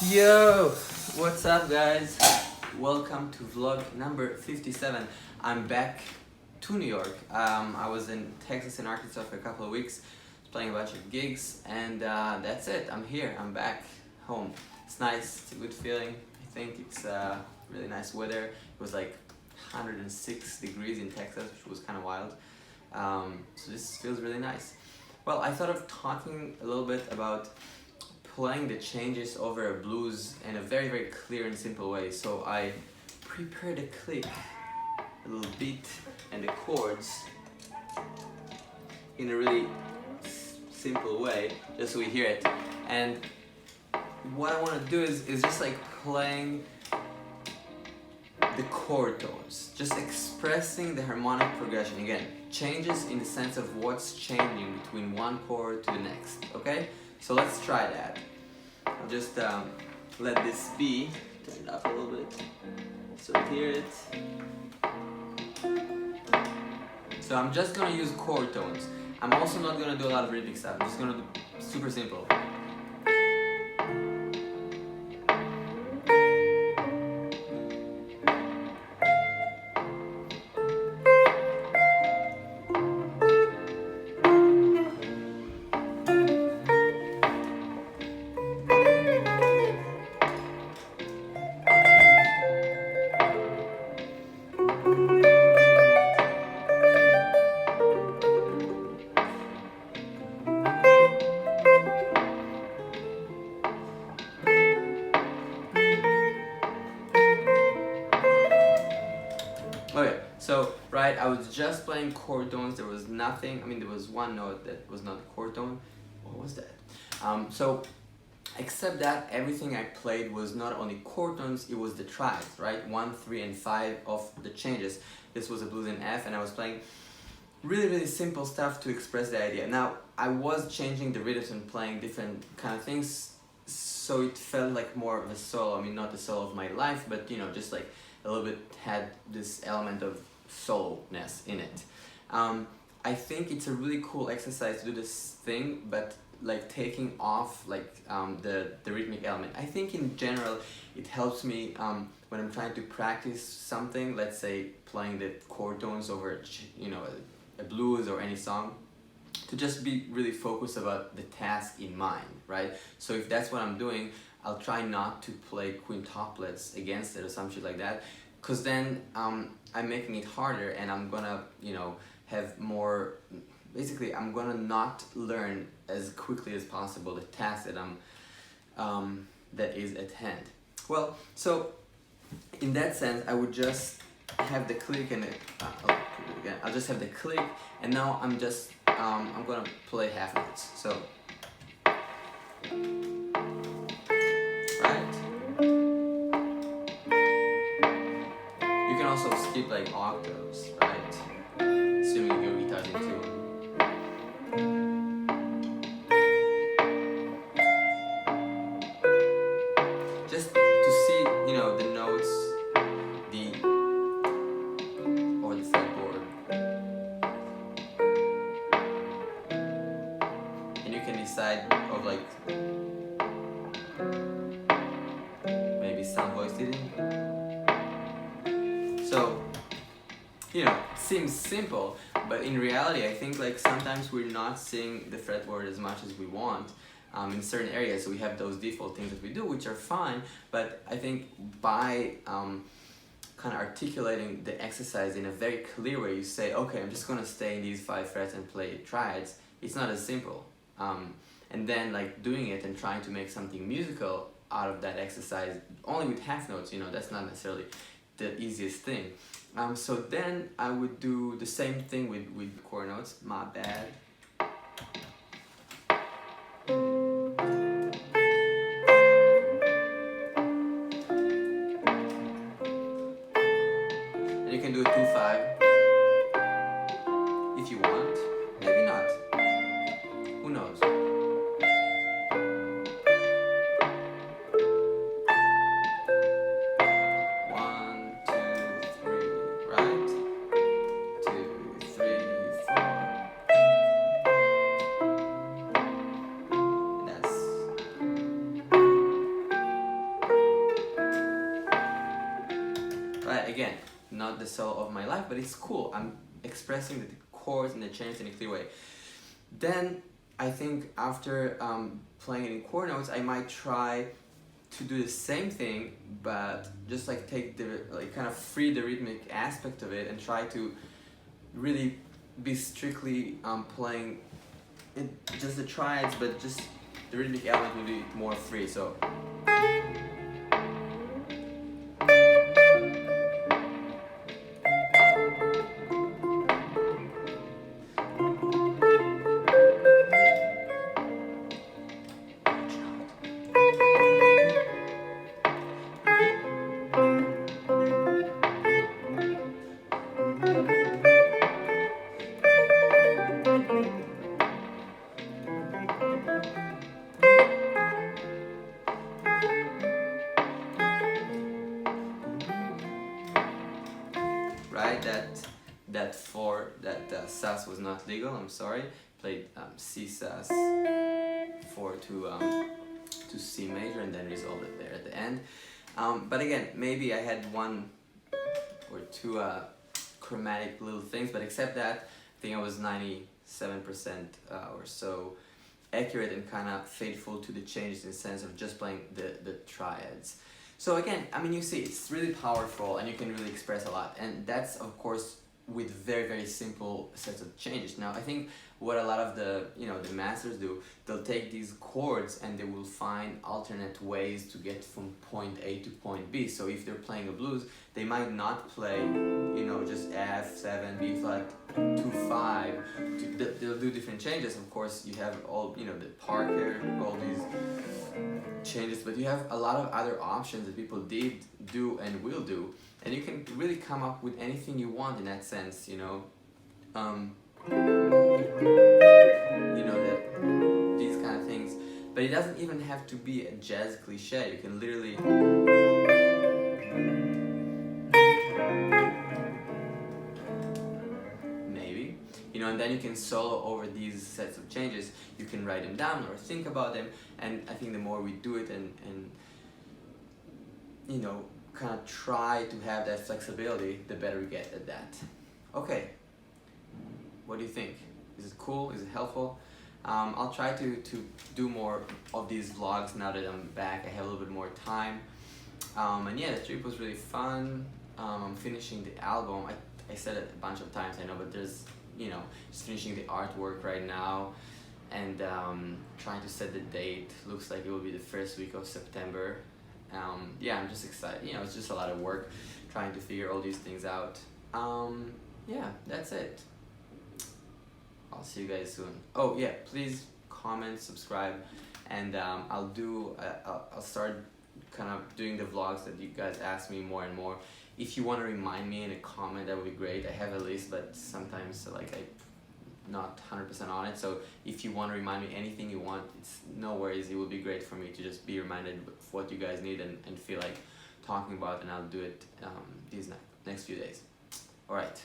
Yo, what's up, guys? Welcome to vlog number 57. I'm back to New York. I was in Texas and Arkansas for a couple of weeks, playing a bunch of gigs, and that's it. I'm here. I'm back home. It's nice. It's a good feeling. I think it's really nice weather. It was like 106 degrees in Texas, which was kind of wild. So this feels really nice. Well, I thought of talking a little bit about playing the changes over a blues in a very, very clear and simple way. So I prepared a click, a little beat, and the chords in a really simple way, just so we hear it. And what I want to do is just like playing the chord tones, just expressing the harmonic progression. Again, changes in the sense of what's changing between one chord to the next, okay? So let's try that. I'll just let this be, turn it up a little bit so you hear it. So I'm just gonna use chord tones. I'm also not gonna do a lot of rhythmic stuff. I'm just gonna do super simple. Okay, so right, I was just playing chord tones. There was nothing. I mean, there was one note that was not a chord tone. What was that? So except that, everything I played was not only chord tones. It was the triads, right? 1, 3, and 5 of the changes. This was a blues in F, and I was playing really, really simple stuff to express the idea. Now, I was changing the rhythms and playing different kind of things, so it felt like more of a solo. I mean, not the solo of my life, but you know, just like a little bit had this element of solo-ness in it. I think it's a really cool exercise to do this thing, but like taking off like the rhythmic element. I think in general it helps me when I'm trying to practice something, let's say playing the chord tones over, you know, a blues or any song, to just be really focused about the task in mind, right? So if that's what I'm doing, I'll try not to play quintuplets against it or some shit like that, because then I'm making it harder, and I'm gonna, you know, have more, basically I'm gonna not learn as quickly as possible the task that that is at hand. Well, so in that sense, I would just have the click and I'll just have the click, and now I'm just I'm gonna play half notes. So right, you can also skip like octaves, right? Assuming your guitar's in tune. Just to see, you know, the notes, or the fretboard, and you can decide of like maybe some voice leading. So, you know, it seems simple, but in reality, I think like sometimes we're not seeing the fretboard as much as we want in certain areas. So we have those default things that we do, which are fine, but I think by kind of articulating the exercise in a very clear way, you say, okay, I'm just gonna stay in these 5 frets and play triads. It's not as simple. And then like doing it and trying to make something musical out of that exercise, only with half notes, you know, that's not necessarily the easiest thing. So then I would do the same thing with chord notes. My bad. And you can do a 2/5 if you want. Maybe not. Who knows? again, not the solo of my life, but it's cool. I'm expressing the chords and the changes in a clear way. Then I think after playing it in chord notes, I might try to do the same thing, but just like take the, like kind of free the rhythmic aspect of it and try to really be strictly playing it, just the triads, but just the rhythmic element will be more free. So right, that four, that sus was not legal. I'm sorry. Played C sus 4 to C major and then resolved it there at the end. But again, maybe I had one or two chromatic little things, but except that, I think I was 97% or so accurate and kind of faithful to the changes in the sense of just playing the triads. So again, I mean, you see, it's really powerful and you can really express a lot, and that's of course with very, very simple sets of changes. Now I think what a lot of the the masters do, they'll take these chords and they will find alternate ways to get from point A to point B. So if they're playing a blues, they might not play just F7, B flat, 2, 5. They'll do different changes. Of course you have all the Parker, all these changes, but you have a lot of other options that people did do and will do, and you can really come up with anything you want in that sense, these kind of things. But it doesn't even have to be a jazz cliche. You can literally maybe, and then you can solo over these sets of changes. You can write them down or think about them, and I think the more we do it and kind of try to have that flexibility, the better we get at that. Okay, what do you think? Is it cool? Is it helpful? I'll try to do more of these vlogs now that I'm back. I have a little bit more time. And yeah, the trip was really fun. I'm finishing the album. I said it a bunch of times, I know, but there's, just finishing the artwork right now and trying to set the date. Looks like it will be the first week of September. Yeah, I'm just excited. It's just a lot of work trying to figure all these things out. Yeah, that's it. I'll see you guys soon. Oh yeah, please comment, subscribe, and I'll start kind of doing the vlogs that you guys ask me more and more. If you want to remind me in a comment, that would be great. I have a list, but sometimes I'm not 100% on it. So if you want to remind me anything you want, it's no worries. It would be great for me to just be reminded of what you guys need and feel like talking about, and I'll do it these next few days. All right.